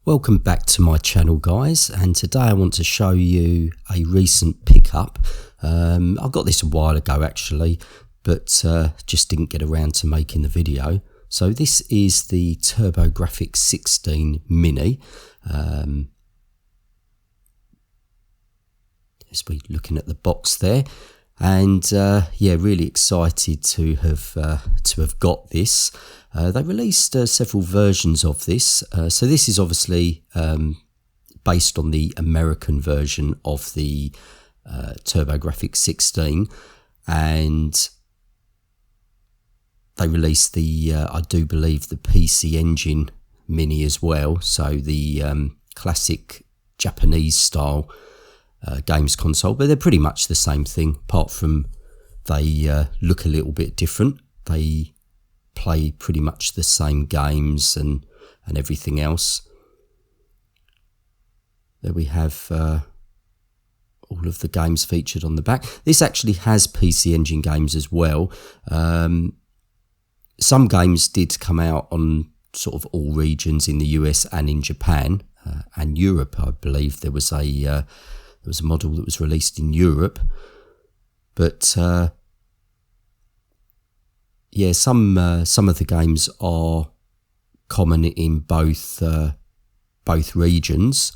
Welcome back to my channel, guys, and today I want to show you a recent pickup. I got this a while ago actually, but just didn't get around to making the video. So this is the TurboGrafx-16 Mini. As we're looking at the box there, and yeah, really excited to have got this. They released several versions of this, so this is obviously based on the American version of the TurboGrafx-16, and they released the I do believe the PC Engine Mini as well, so the classic Japanese style games console, but they're pretty much the same thing, apart from they look a little bit different. They play pretty much the same games and everything else. There we have all of the games featured on the back. This actually has PC Engine games as well. Some games did come out on sort of all regions in the US and in Japan and Europe. I believe there was a model that was released in Europe, but yeah, some of the games are common in both regions,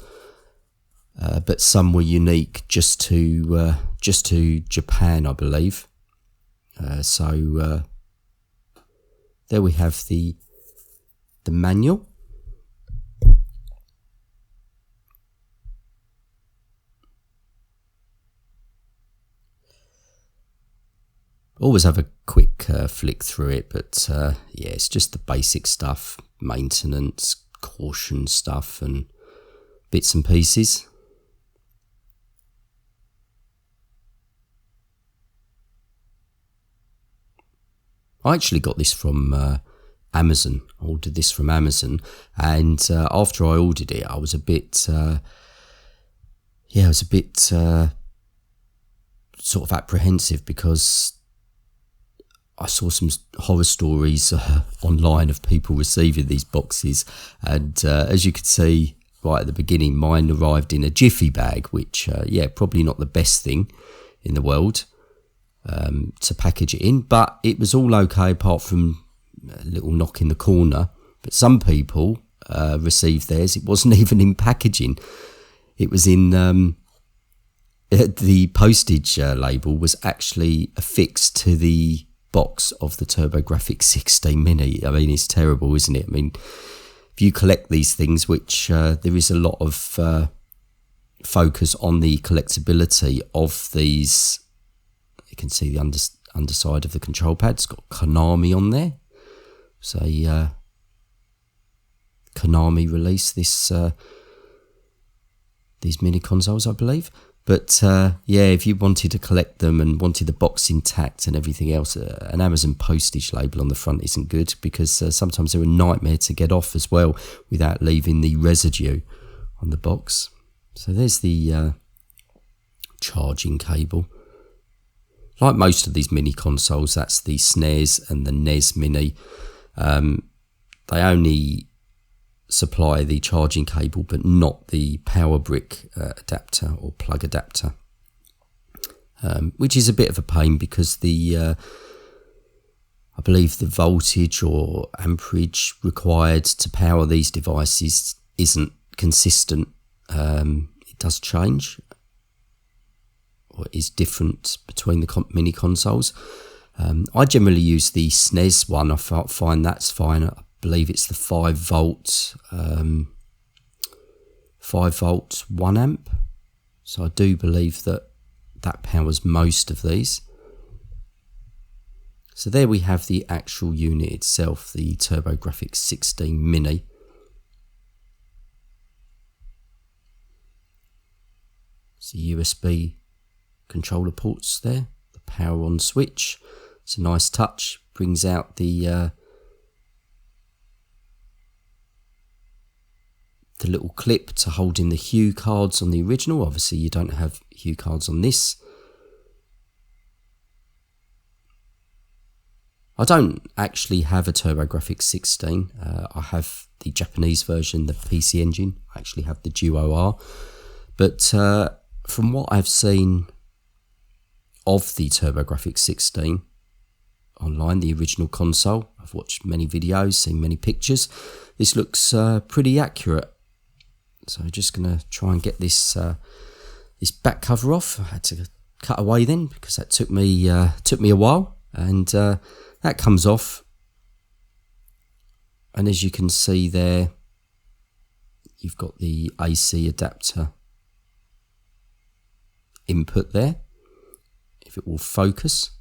but some were unique just to Japan, I believe. So there we have the manual. Always have a quick flick through it, but yeah, it's just the basic stuff, maintenance, caution stuff and bits and pieces. I actually got this from Amazon. I ordered this from Amazon, and after I ordered it, I was a bit sort of apprehensive, because I saw some horror stories online of people receiving these boxes, and as you could see right at the beginning, mine arrived in a jiffy bag, which yeah, probably not the best thing in the world to package it in, but it was all okay apart from a little knock in the corner. But some people received theirs, it wasn't even in packaging, it was in the postage label was actually affixed to the box of the TurboGrafx-16 Mini. I mean, it's terrible, isn't it? I mean, if you collect these things, which there is a lot of focus on the collectability of these. You can see the underside of the control pad. It's got Konami on there. So Konami released this these mini consoles, I believe. But yeah, if you wanted to collect them and wanted the box intact and everything else, an Amazon postage label on the front isn't good, because sometimes they're a nightmare to get off as well without leaving the residue on the box. So there's the charging cable. Like most of these mini consoles, that's the SNES and the NES Mini. They only supply the charging cable, but not the power brick adapter or plug adapter, which is a bit of a pain, because the I believe the voltage or amperage required to power these devices isn't consistent. It does change, or is different between the mini consoles. I generally use the SNES one. I find that's fine. I believe it's the 5 volt 1 amp, so I do believe that powers most of these. So there we have the actual unit itself, the TurboGrafx-16 Mini. It's the USB controller ports there, the power on switch. It's a nice touch, brings out the little clip to hold in the Hue cards on the original. Obviously you don't have Hue cards on this. I don't actually have a TurboGrafx-16. I have the Japanese version, the PC Engine. I actually have the Duo R. But from what I've seen of the TurboGrafx-16 online, the original console, I've watched many videos, seen many pictures. This looks pretty accurate. So I'm just going to try and get this this back cover off. I had to cut away then because that took me a while, and that comes off. And as you can see there, you've got the AC adapter input there, if it will focus.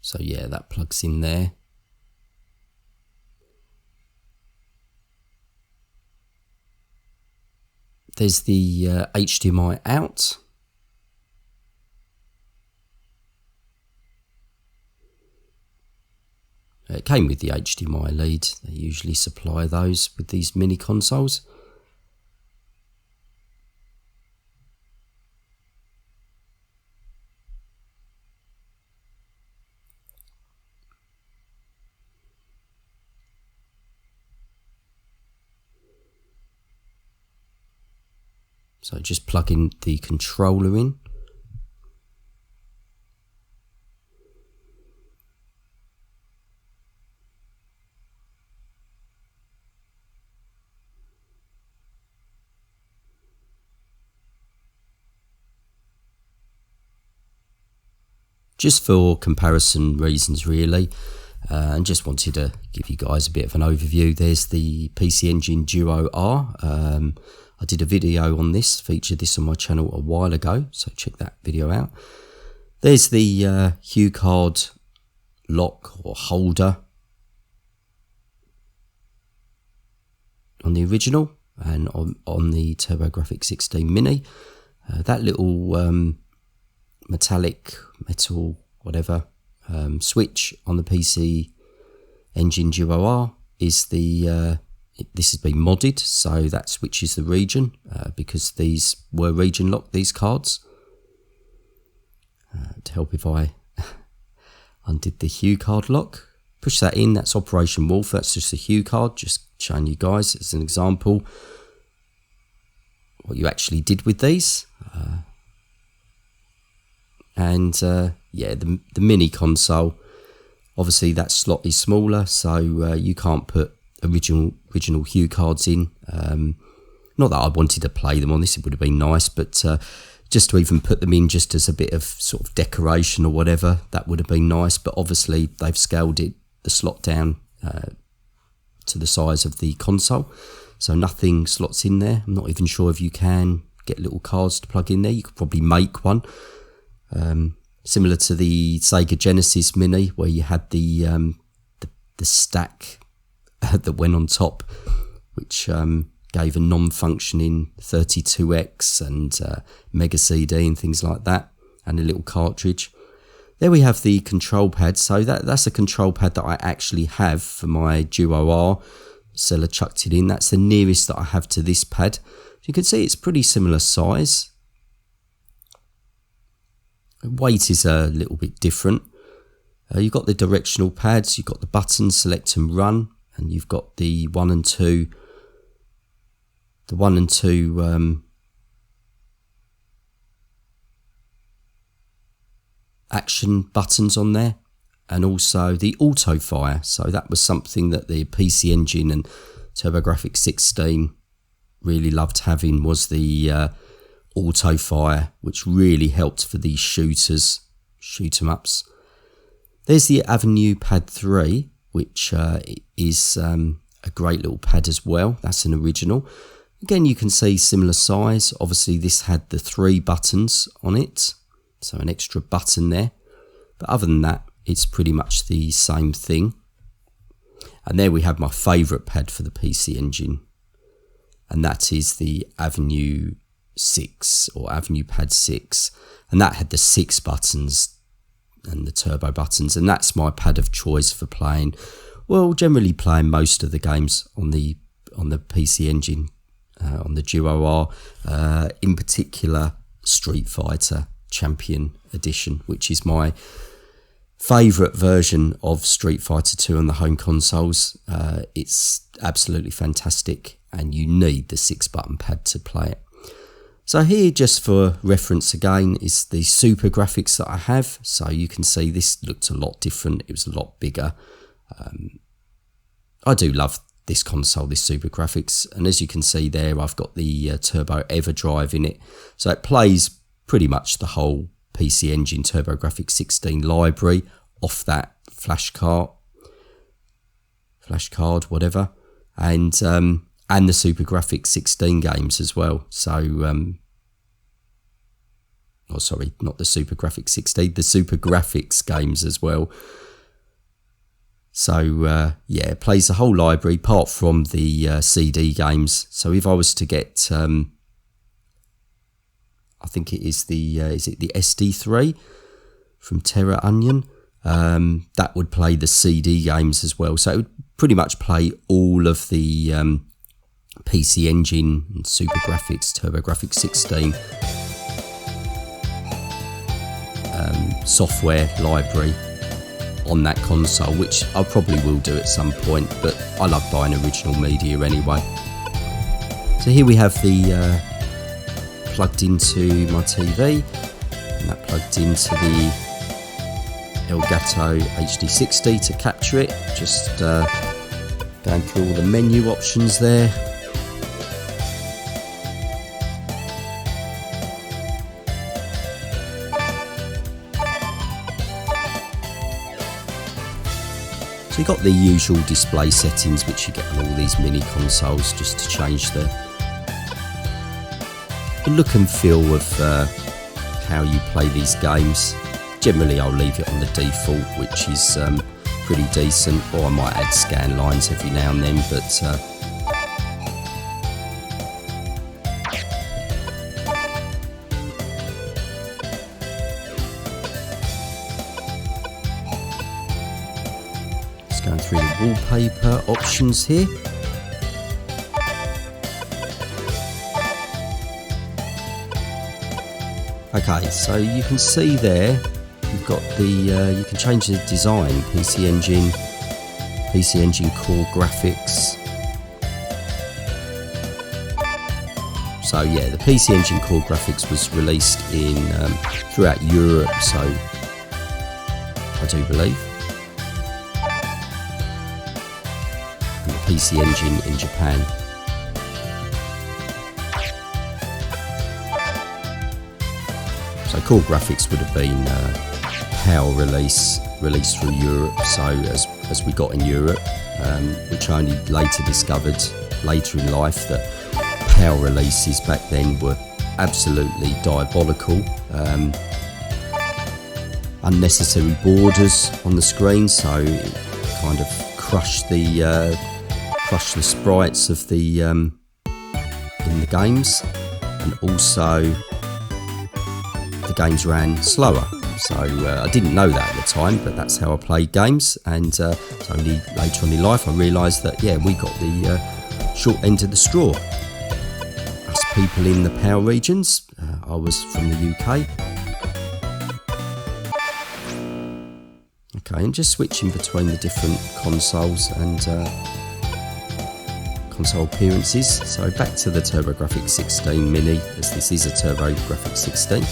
So yeah, that plugs in there. There's the HDMI out. It came with the HDMI lead. They usually supply those with these mini consoles. So just plugging the controller in. Just for comparison reasons really, and just wanted to give you guys a bit of an overview. There's the PC Engine Duo R. I did a video on this, featured this on my channel a while ago, so check that video out. There's the Hue card lock or holder on the original, and on the TurboGrafx-16 Mini. That little metal whatever switch on the PC Engine Duo R is the this has been modded, so that switches the region because these were region locked, these cards. To help if I undid the Hue card lock, push that in, that's Operation Wolf, that's just a Hue card, just showing you guys as an example what you actually did with these. Yeah, the mini console, obviously that slot is smaller, so you can't put original Hue cards in. Not that I wanted to play them on this, it would have been nice, but just to even put them in just as a bit of sort of decoration or whatever, that would have been nice. But obviously they've scaled the slot down to the size of the console, so nothing slots in there. I'm not even sure if you can get little cards to plug in there. You could probably make one. Similar to the Sega Genesis Mini, where you had the stack that went on top, which gave a non-functioning 32X and Mega CD and things like that, and a little cartridge. There we have the control pad. So that's a control pad that I actually have for my Duo R. Seller chucked it in. That's the nearest that I have to this pad. You can see it's pretty similar size. Weight is a little bit different. You've got the directional pads, you've got the buttons, select and run, and you've got the 1 and 2. The 1 and 2 action buttons on there, and also the auto fire. So that was something that the PC Engine and TurboGrafx-16 really loved having, was the auto fire, which really helped for these shooters, shoot 'em ups. There's the Avenue Pad 3, which is a great little pad as well. That's an original. Again, you can see similar size. Obviously this had the 3 buttons on it, so an extra button there, but other than that it's pretty much the same thing. And there we have my favourite pad for the PC Engine, and that is the Avenue 6 or Avenue Pad 6, and that had the 6 buttons and the turbo buttons, and that's my pad of choice for playing Well, generally playing most of the games on the PC Engine, on the Duo R, in particular Street Fighter Champion Edition, which is my favourite version of Street Fighter 2 on the home consoles. It's absolutely fantastic, and you need the 6-button pad to play it. So here, just for reference again, is the CoreGrafx that I have. So you can see this looked a lot different. It was a lot bigger. I do love this console, this CoreGrafx, and as you can see there, I've got the Turbo EverDrive in it. So it plays pretty much the whole PC Engine TurboGrafx-16 library off that flash card, whatever, and the CoreGrafx-16 games as well. So, oh sorry, not the CoreGrafx-16, the CoreGrafx games as well. So yeah, it plays the whole library apart from the CD games. So if I was to get I think it is the SD3 from Terra Onion. That would play the CD games as well. So it would pretty much play all of the PC Engine and CoreGrafx, TurboGrafx-16 software library on that console, which I probably will do at some point, but I love buying original media anyway. So here we have the plugged into my TV, and that plugged into the Elgato HD60 to capture it. Just going through all the menu options there. So you've got the usual display settings which you get on all these mini consoles, just to change the look and feel of how you play these games. Generally I'll leave it on the default, which is pretty decent, or I might add scan lines every now and then, but just going through the wallpaper options here. Okay, so you can see there, you've got the, you can change the design, PC Engine CoreGrafx. So yeah, the PC Engine CoreGrafx was released in throughout Europe, so I do believe. And the PC Engine in Japan. So CoreGrafx would have been PAL released through Europe. So as we got in Europe, which I only later discovered later in life that PAL releases back then were absolutely diabolical. Unnecessary borders on the screen, so it kind of crushed the sprites of the in the games, and also the games ran slower. So I didn't know that at the time, but that's how I played games, and so only later on in life I realised that yeah, we got the short end of the straw. Us people in the PAL regions, I was from the UK. Okay, and just switching between the different consoles and console appearances. So back to the TurboGrafx-16 Mini, as this is a TurboGrafx-16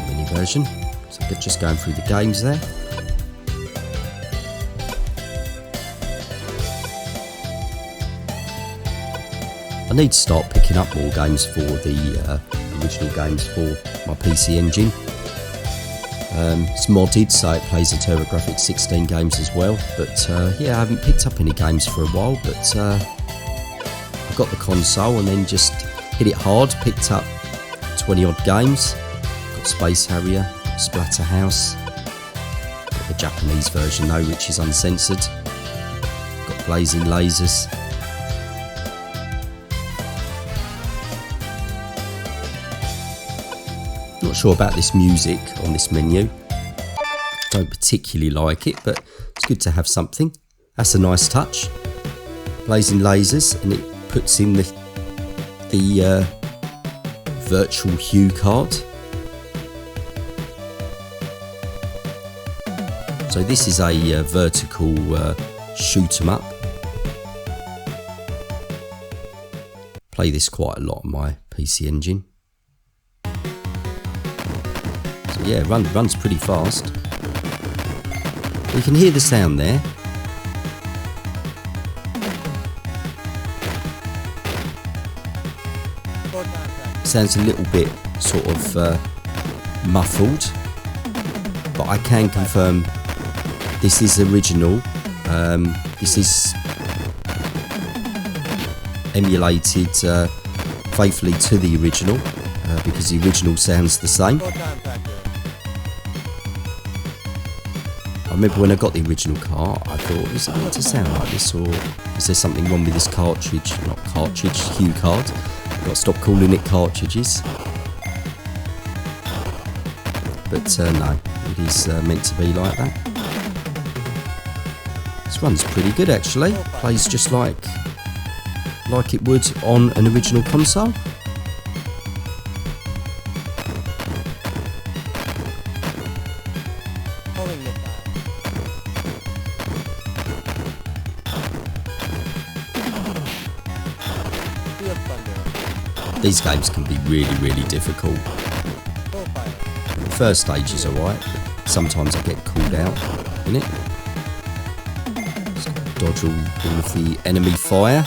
Mini version. So just going through the games there. I need to start picking up more games for the original games for my PC Engine. It's modded, so it plays the TurboGrafx-16 games as well, but yeah, I haven't picked up any games for a while, but I got the console and then just hit it hard, picked up 20 odd games. Got Space Harrier, got Splatterhouse, got the Japanese version though, which is uncensored, got Blazing Lasers. Not sure about this music on this menu, don't particularly like it, but It's good to have something. That's a nice touch. Blazing lasers, and it puts in the virtual hue card. So this is a vertical shoot 'em up. Play this quite a lot on my PC Engine. So yeah, runs pretty fast. You can hear the sound there. Sounds a little bit sort of muffled, but I can confirm this is original. This is emulated faithfully to the original because the original sounds the same. I remember when I got the original car, I thought, is it meant to sound like this, or is there something wrong with this cartridge? Not cartridge, hue card. I've got to stop calling it cartridges. But no, it is meant to be like that. This runs pretty good actually. Plays just like it would on an original console. These games can be really difficult. The first stage is alright, but sometimes I get called out in it. Dodge all of the enemy fire.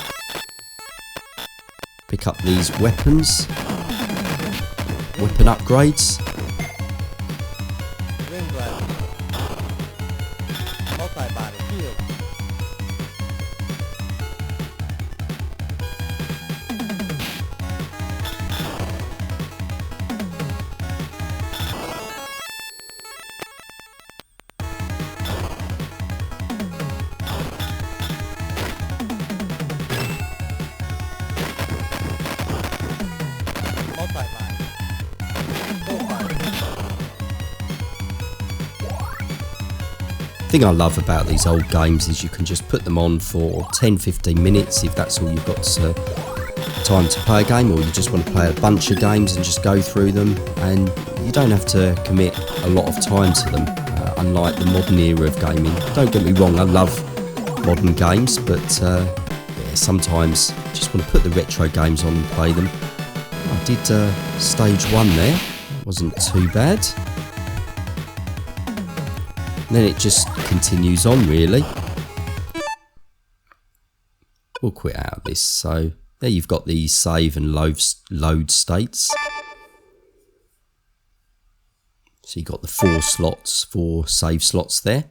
Pick up these weapons. Weapon upgrades. The thing I love about these old games is you can just put them on for 10-15 minutes if that's all you've got time to play a game, or you just want to play a bunch of games and just go through them, and you don't have to commit a lot of time to them, unlike the modern era of gaming. Don't get me wrong, I love modern games, but yeah, sometimes you just want to put the retro games on and play them. I did stage 1 there, it wasn't too bad. Then it just continues on really. We'll quit out of this. So there you've got the save and load states. So you've got the 4 save slots there.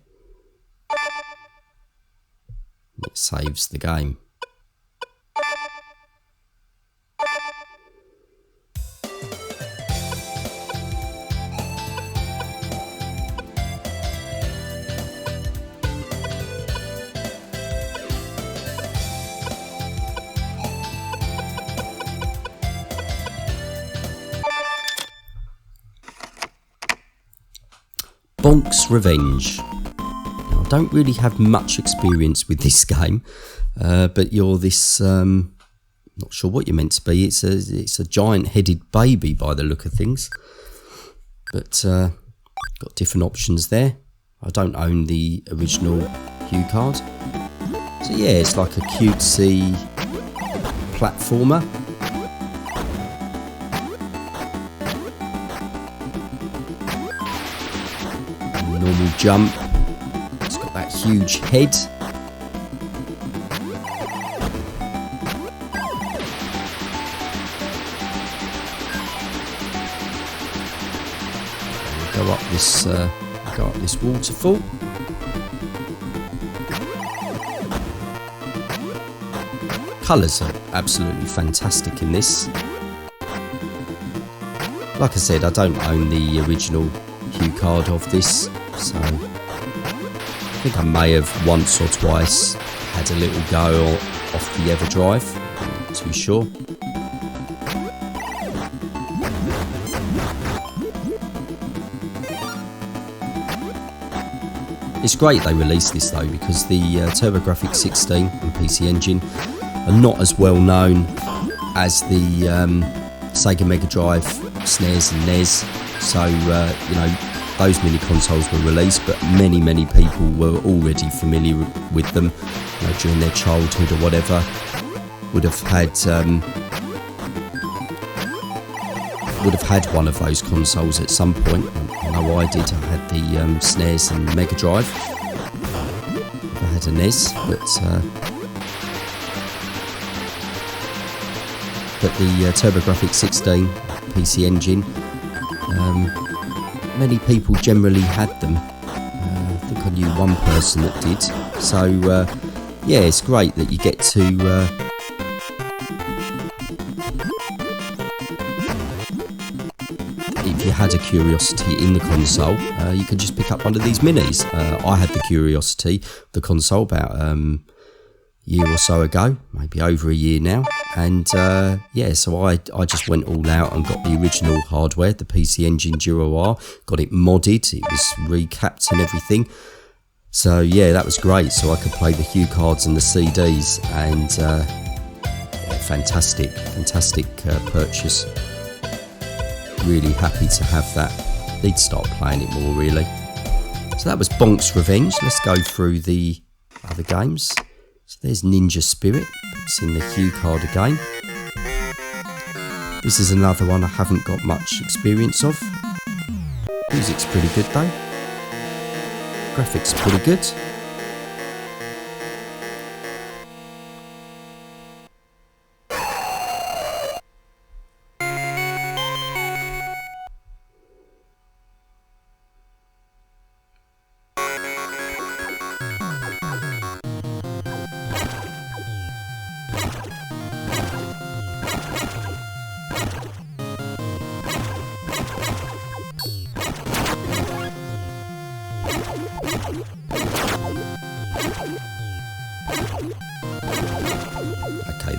It saves the game. Bonks Revenge. Now, I don't really have much experience with this game, but you're this, not sure what you're meant to be. It's a giant-headed baby by the look of things, but got different options there. I don't own the original hue card, so yeah, it's like a cutesy platformer. Normal jump. It's got that huge head. Go up this waterfall. Colours are absolutely fantastic in this. Like I said, I don't own the original hue card of this, so I think I may have once or twice had a little go off the EverDrive, I'm not too sure. It's great they released this though, because the TurboGrafx-16 and PC Engine are not as well known as the Sega Mega Drive, SNES and NES. So you know, those mini consoles were released, but many people were already familiar with them, you know, during their childhood or whatever. Would have had one of those consoles at some point. I know I did. I had the SNES and Mega Drive. I had a NES, but the TurboGrafx-16 PC Engine, many people generally had them. I think I knew one person that did. So yeah, it's great that you get to if you had a Curiosity in the console, you can just pick up one of these minis. I had the Curiosity, the console, about a year or so ago, maybe over a year now, and yeah, so I just went all out and got the original hardware, the PC Engine Duo R, got it modded, it was recapped and everything. So yeah, that was great, so I could play the Hue cards and the CDs, and yeah, fantastic purchase. Really happy to have that. Need to start playing it more, really. So that was Bonks Revenge. Let's go through the other games. So there's Ninja Spirit. It's in the Hue card again. This is another one I haven't got much experience of. Music's pretty good though. Graphics pretty good.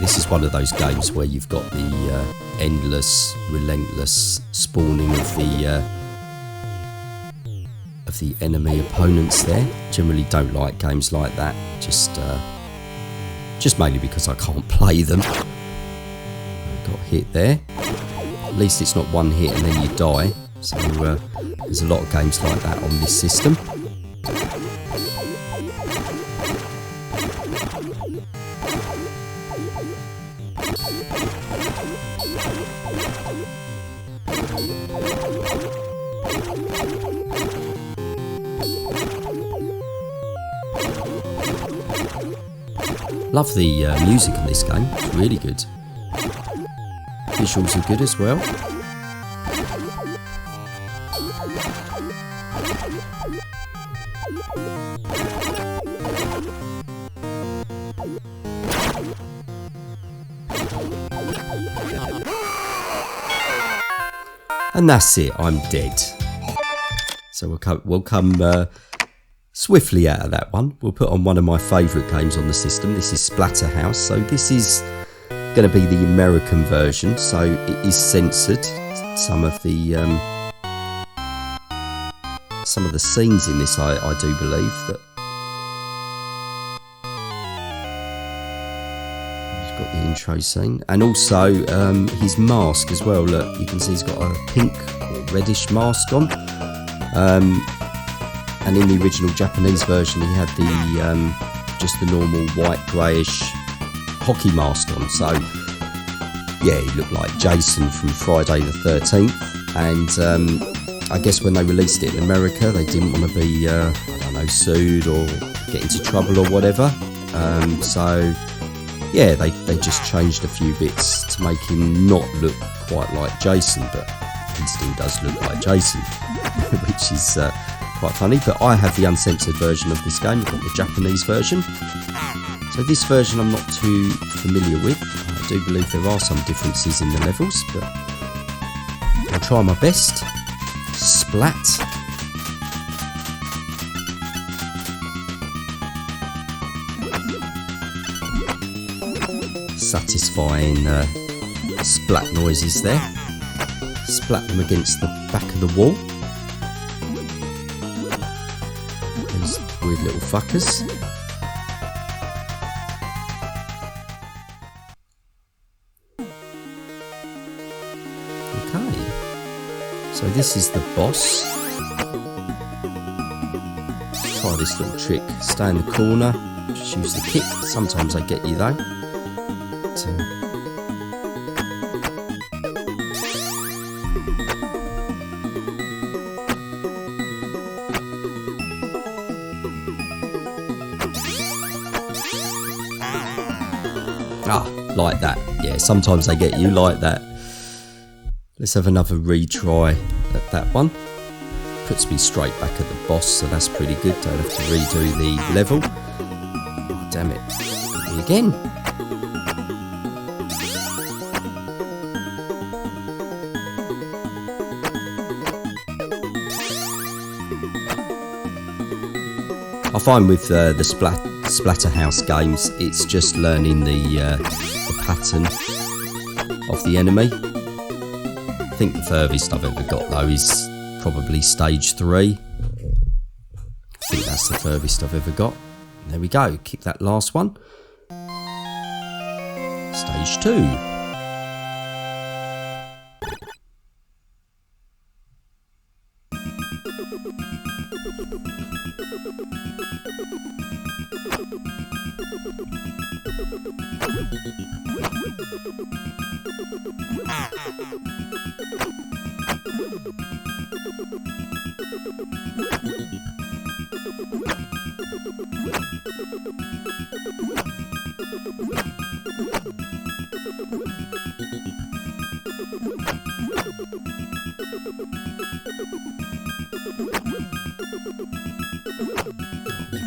This is one of those games where you've got the endless, relentless spawning of the enemy opponents there. Generally don't like games like that, just mainly because I can't play them. Got hit there. At least it's not one hit and then you die. So there's a lot of games like that on this system. Love the music in this game, it's really good. Visuals are good as well. And that's it, I'm dead. So we'll come swiftly out of that one. We'll put on one of my favourite games on the system. This is Splatterhouse. So this is going to be the American version. So it is censored. Some of the scenes in this, I do believe that. He's got the intro scene, and also his mask as well. Look, you can see he's got a pink or reddish mask on. And in the original Japanese version, he had the just the normal white greyish hockey mask on. So yeah, he looked like Jason from Friday the 13th. And I guess when they released it in America, they didn't want to be I don't know, sued or get into trouble or whatever. So yeah, they just changed a few bits to make him not look quite like Jason, but he still does look like Jason, which is quite funny. But I have the uncensored version of this game. I've got the Japanese version. So this version I'm not too familiar with. I do believe there are some differences in the levels, but I'll try my best. Splat. Satisfying splat noises there. Splat them against the back of the wall. Weird little fuckers. Okay. So this is the boss. Try this little trick. Stay in the corner. Just use the kick. Sometimes I get you though. Like that. Yeah, sometimes they get you like that. Let's have another retry at that one. Puts me straight back at the boss, so that's pretty good. Don't have to redo the level. Oh, damn it. Hit me again. I find with the Splatterhouse games, it's just learning the pattern of the enemy. I think the furthest I've ever got though is probably stage 3. I think that's the furthest I've ever got. There we go, kick that last one. Stage 2.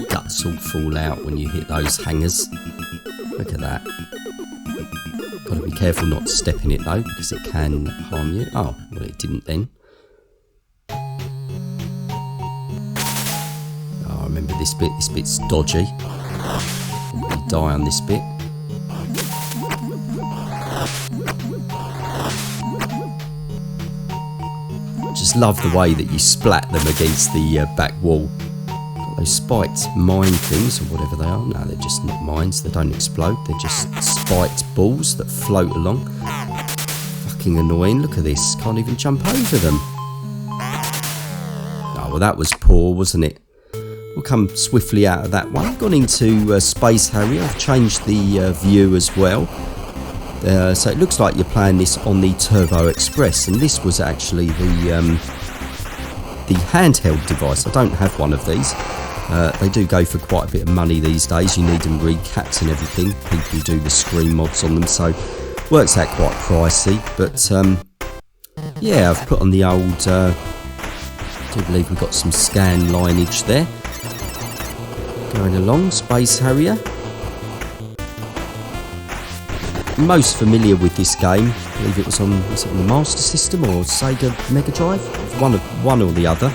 Guts all fall out when you hit those hangers. Look at that. Got to be careful not to step in it though, because it can harm you. Oh, well it didn't then. Oh, I remember this bit. This bit's dodgy. You die on this bit. Just love the way that you splat them against the back wall. Those spiked mine things, or whatever they are. No, they're just not mines. They don't explode. They're just spiked balls that float along. Fucking annoying. Look at this. Can't even jump over them. Oh, well, that was poor, wasn't it? We'll come swiftly out of that one. Gone into Space Harrier. I've changed the view as well. So it looks like you're playing this on the TurboGrafx, and this was actually the handheld device. I don't have one of these. They do go for quite a bit of money these days. You need them recapped and everything. People do the screen mods on them, so works out quite pricey. But yeah, I've put on the old. I do believe we've got some scan lineage there. Going along, Space Harrier. Most familiar with this game. I believe it was on the Master System or Sega Mega Drive. One or the other.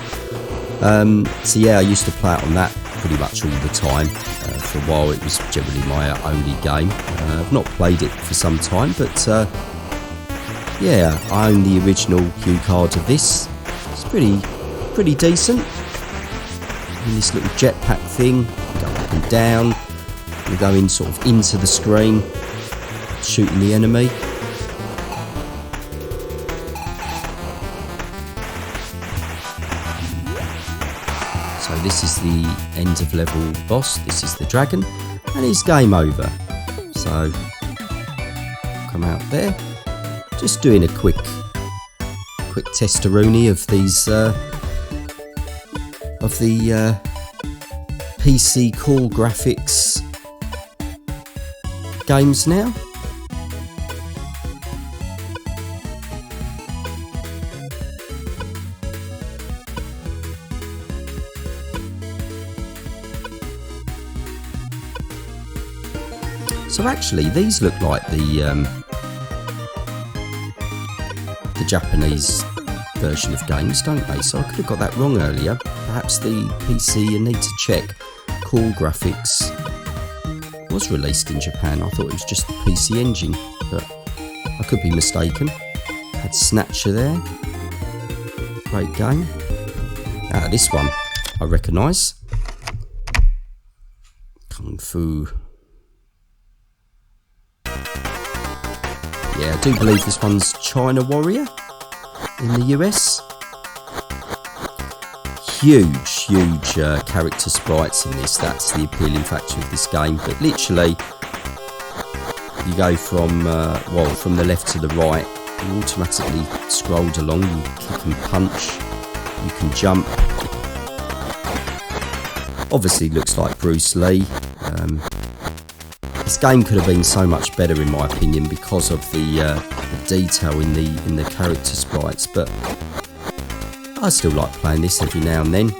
So yeah, I used to play it on that pretty much all the time. For a while it was generally my only game. I've not played it for some time, but yeah, I own the original cue card of this. It's pretty decent. And this little jetpack thing, go up and down, you go in sort of into the screen, shooting the enemy. So this is the end of level boss, this is the dragon, and it's game over. So, come out there. Just doing a quick testaroonie of these, of the PC CoreGrafx games now. So actually, these look like the Japanese version of games, don't they? So I could have got that wrong earlier. Perhaps the PC, you need to check. CoreGrafx was released in Japan. I thought it was just the PC engine, but I could be mistaken. Had Snatcher there. Great game. This one I recognise. Fu. Yeah, I do believe this one's China Warrior in the US. Huge character sprites in this. That's the appealing factor of this game. But literally, you go from from the left to the right. You automatically scrolled along. You kick and punch. You can jump. Obviously, looks like Bruce Lee. This game could have been so much better, in my opinion, because of the detail in the character sprites. But I still like playing this every now and then.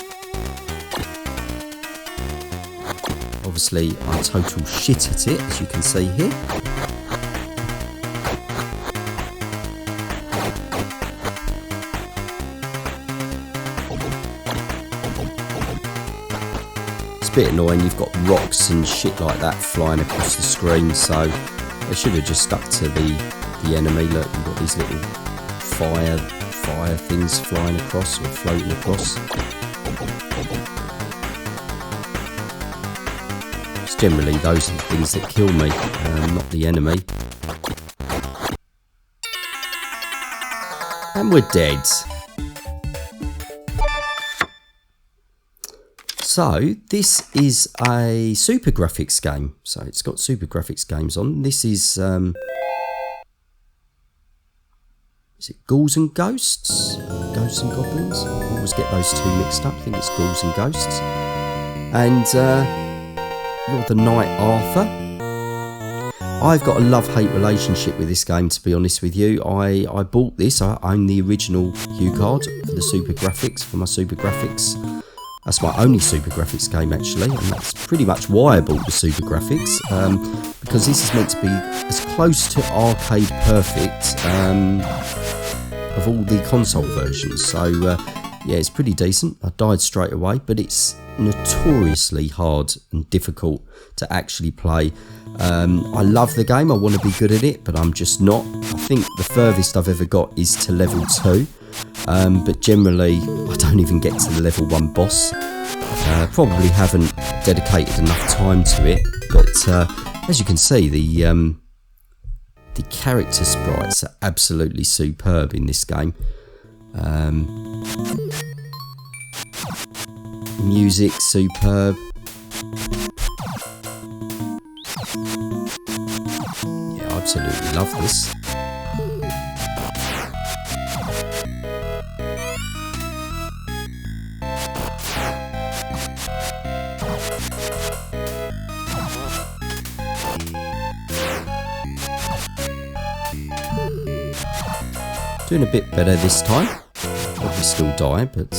Obviously, I'm total shit at it, as you can see here. It's a bit annoying, you've got rocks and shit like that flying across the screen, so they should have just stuck to the enemy. Look, you've got these little fire things flying across or floating across. It's generally those are the things that kill me, not the enemy. And we're dead. So this is a CoreGrafx game. So it's got CoreGrafx games on. This is it Ghouls and Ghosts? Ghosts and Goblins? I always get those two mixed up. I think it's Ghouls and Ghosts. And you're the Knight Arthur. I've got a love-hate relationship with this game, to be honest with you. I bought this. I own the original Hue card for the CoreGrafx, for my CoreGrafx. That's my only CoreGrafx game, actually, and that's pretty much why I bought the CoreGrafx, because this is meant to be as close to arcade perfect of all the console versions. So yeah, it's pretty decent. I died straight away, but it's notoriously hard and difficult to actually play. I love the game, I want to be good at it, but I'm just not. I think the furthest I've ever got is to level 2. But generally I don't even get to the level 1 boss. Probably haven't dedicated enough time to it, but as you can see, the character sprites are absolutely superb in this game. Music superb. Yeah, I absolutely love this. Doing a bit better this time. Probably still die, but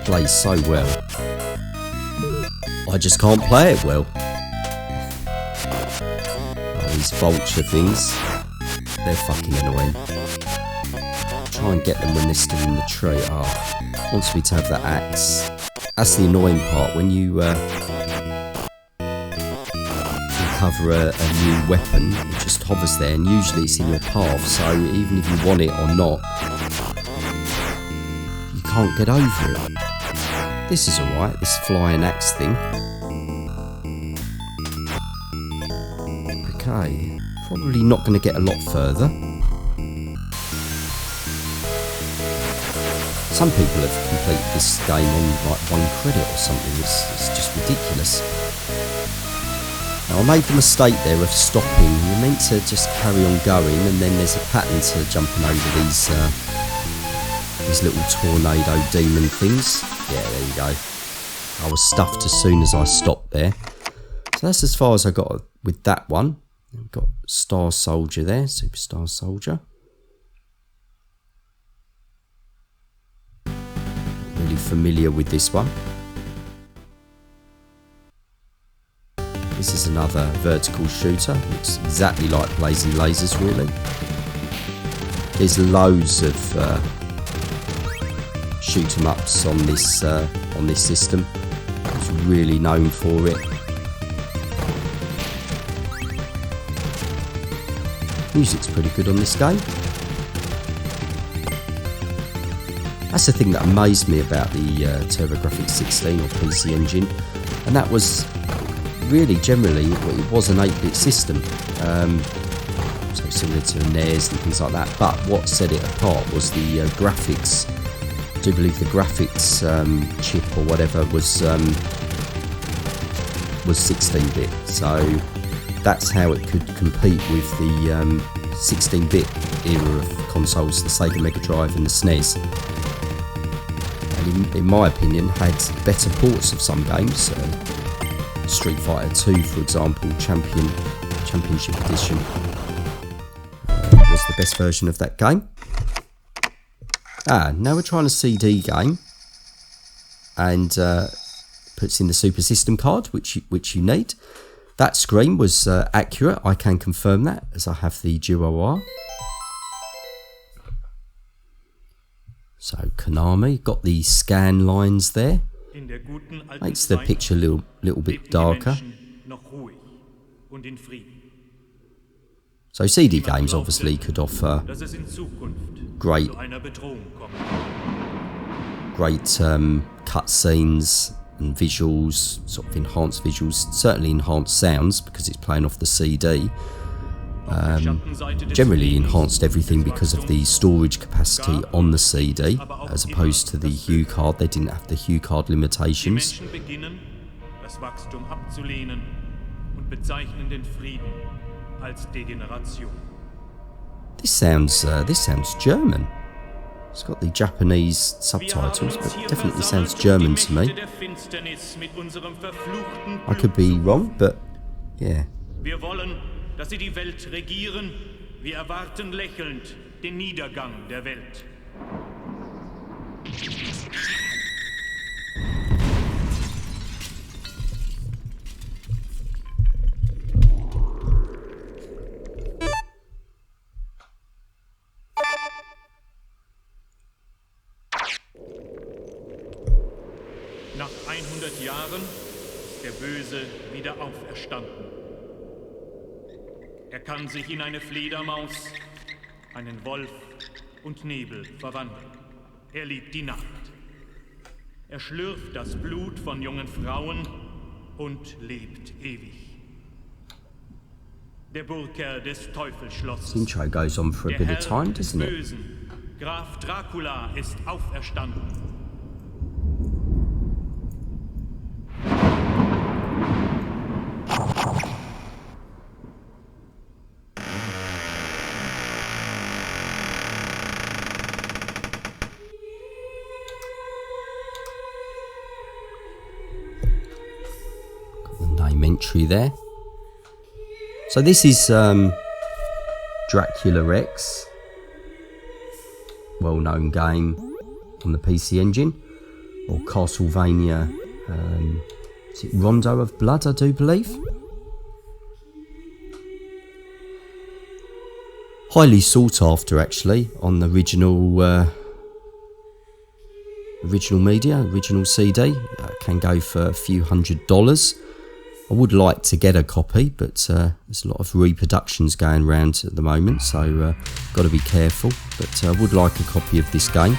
plays so well. I just can't play it well. Oh, these vulture things, they're fucking annoying. Try and get them when they're still in the tree. Oh, wants me to have that axe. That's the annoying part, when you cover a new weapon, it just hovers there, and usually it's in your path, so even if you want it or not, you can't get over it. This is alright, this flying axe thing. Okay, probably not going to get a lot further. Some people have completed this game on like 1 credit or something. It's just ridiculous. Now I made the mistake there of stopping. You're meant to just carry on going, and then there's a pattern to jumping over these little tornado demon things. Yeah, there you go. I was stuffed as soon as I stopped there. So that's as far as I got with that one. We've got Star Soldier there, Superstar Soldier. Really familiar with this one. This is another vertical shooter. Looks exactly like Blazing Lasers, really. There's loads of shoot 'em ups on this system. It's really known for it. Music's pretty good on this game. That's the thing that amazed me about the TurboGrafx-16 or PC Engine, and that was really generally it was an 8-bit system, so similar to a NES and things like that. But what set it apart was the graphics. I do believe the graphics chip or whatever was 16-bit, so that's how it could compete with the 16-bit era of consoles, the Sega Mega Drive and the SNES. And in my opinion, had better ports of some games. Street Fighter 2, for example, Championship Edition was the best version of that game. Now we're trying a CD game, and puts in the Super System card, which you need. That screen was accurate, I can confirm that, as I have the Duo R. So Konami, got the scan lines there. Makes the picture a little bit darker. So CD games obviously could offer great cutscenes and visuals, sort of enhanced visuals, certainly enhanced sounds because it's playing off the CD. Generally enhanced everything because of the storage capacity on the CD, as opposed to the Hue card. They didn't have the Hue card limitations. This sounds German. It's got the Japanese subtitles, but it definitely sounds German to me. I could be wrong, but yeah. Dass sie die Welt regieren, wir erwarten lächelnd den Niedergang der Welt. Nach 100 Jahren ist der Böse wieder auferstanden. Er kann sich in eine Fledermaus, einen Wolf und Nebel verwandeln. Er liebt die Nacht. Er schlürft das Blut von jungen Frauen und lebt ewig. Der Burgherr des Teufelsschlosses. The intro goes on for a bit of time, doesn't it? Bösen, Graf Dracula ist auferstanden. Entry there. So this is Dracula X, well-known game on the PC Engine, or Castlevania, is it Rondo of Blood, I do believe. Highly sought after actually on the original media, original CD. Can go for a few $100s. I would like to get a copy, but there's a lot of reproductions going around at the moment, so got to be careful. But I would like a copy of this game.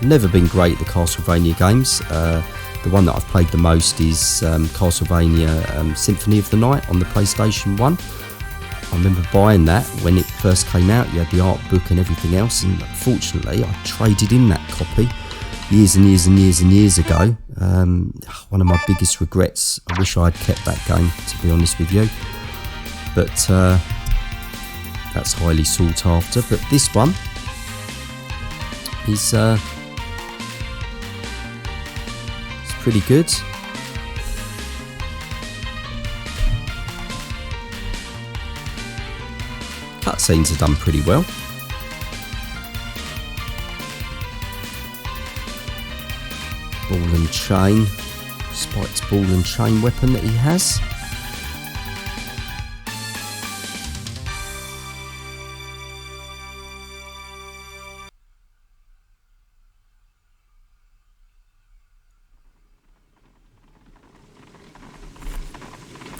Never been great at the Castlevania games. The one that I've played the most is Castlevania Symphony of the Night on the PlayStation 1. I remember buying that when it first came out. You had the art book and everything else, and fortunately I traded in that copy years and years and years and years ago. One of my biggest regrets. I wish I had kept that game, to be honest with you. But that's highly sought after. But this one is it's pretty good. Cutscenes are done pretty well. Ball and chain, Spike's ball and chain weapon that he has.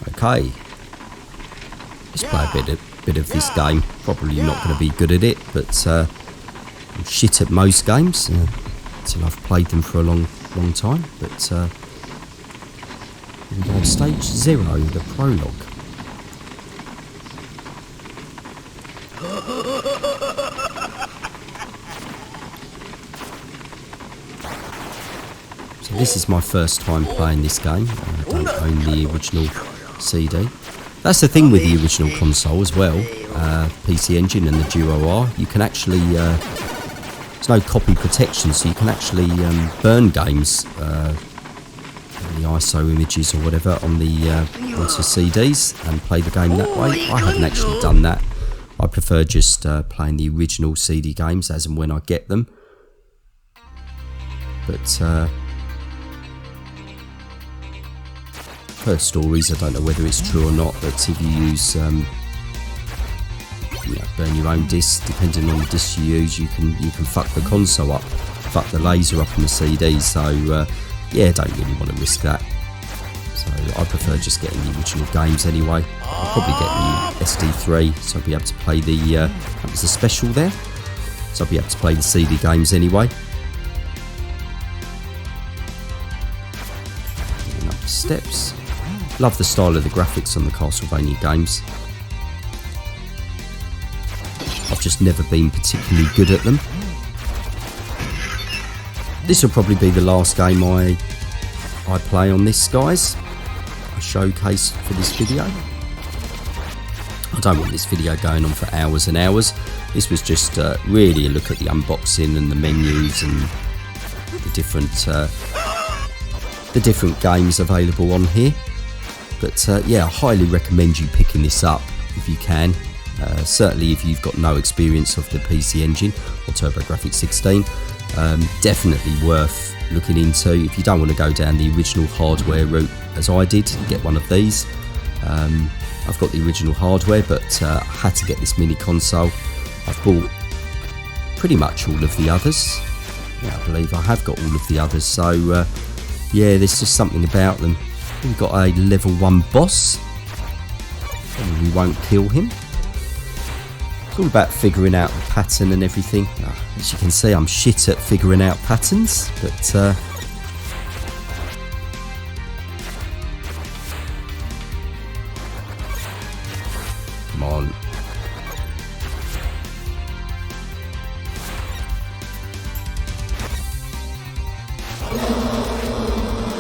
Okay, let's play a bit of this game. Probably not going to be good at it, but I'm shit at most games. until I've played them for a long time. But we'll go on stage 0, the prologue. So this is my first time playing this game. I don't own the original CD. That's the thing with the original console as well, PC Engine and the Duo R. You can actually, there's no copy protection, so you can actually burn games, the ISO images or whatever on the onto CDs and play the game that way. I haven't actually done that. I prefer just playing the original CD games as and when I get them. But per stories, I don't know whether it's true or not, but if you use burn your own disc, depending on the disc you use, you can fuck the console up, fuck the laser up on the CD. So yeah, don't really want to risk that. So I prefer just getting the original games anyway. I'll probably get the SD3, so I'll be able to play the that was the special there, so I'll be able to play the CD games anyway. And up the steps. Love the style of the graphics on the Castlevania games. I've just never been particularly good at them. This will probably be the last game I play on this, guys. A showcase for this video. I don't want this video going on for hours and hours. This was just really a look at the unboxing and the menus and the different games available on here. But yeah, I highly recommend you picking this up if you can. Certainly if you've got no experience of the PC Engine or TurboGrafx-16, definitely worth looking into. If you don't want to go down the original hardware route as I did, get one of these. I've got the original hardware, but I had to get this mini console. I've bought pretty much all of the others. Yeah, I believe I have got all of the others. So yeah, there's just something about them. We've got a level 1 boss. We won't kill him. It's all about figuring out the pattern and everything. As you can see, I'm shit at figuring out patterns, but come on.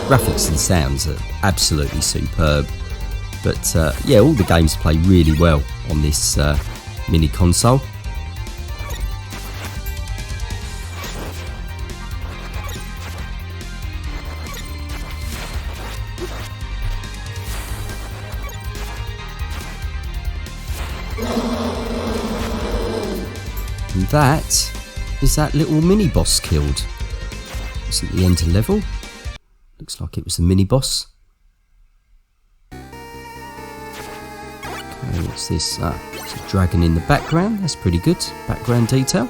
Graphics and sounds are absolutely superb, but yeah, all the games play really well on this mini console. And that is that little mini boss killed. It's at the end of the level. Looks like it was the mini boss. Okay, what's this? It's a dragon in the background. That's pretty good. Background detail.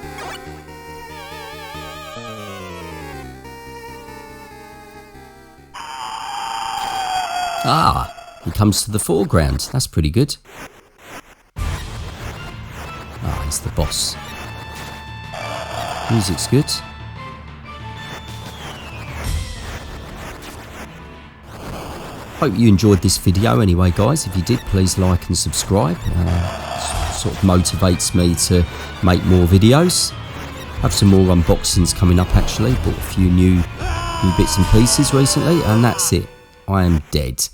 He comes to the foreground. That's pretty good. He's the boss. Music's good. Hope you enjoyed this video anyway, guys. If you did, please like and subscribe. Sort of motivates me to make more videos. Have some more unboxings coming up actually. Bought a few new bits and pieces recently, and that's it. I am dead.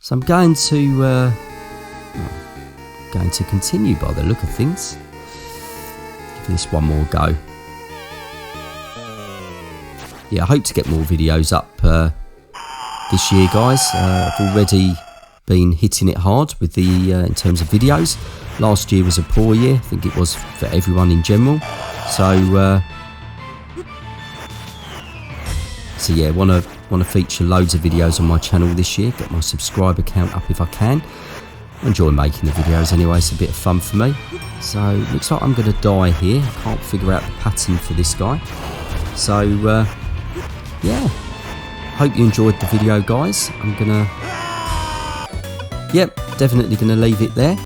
So I'm going to continue by the look of things. Give this one more go. Yeah, I hope to get more videos up this year, guys. I've already been hitting it hard with the in terms of videos. Last year was a poor year. I think it was for everyone in general. So yeah, want to feature loads of videos on my channel this year. Get my subscriber count up if I can. I enjoy making the videos anyway. It's a bit of fun for me. So looks like I'm going to die here. I can't figure out the pattern for this guy. So yeah. Hope you enjoyed the video, guys. I'm gonna, yep, definitely gonna leave it there.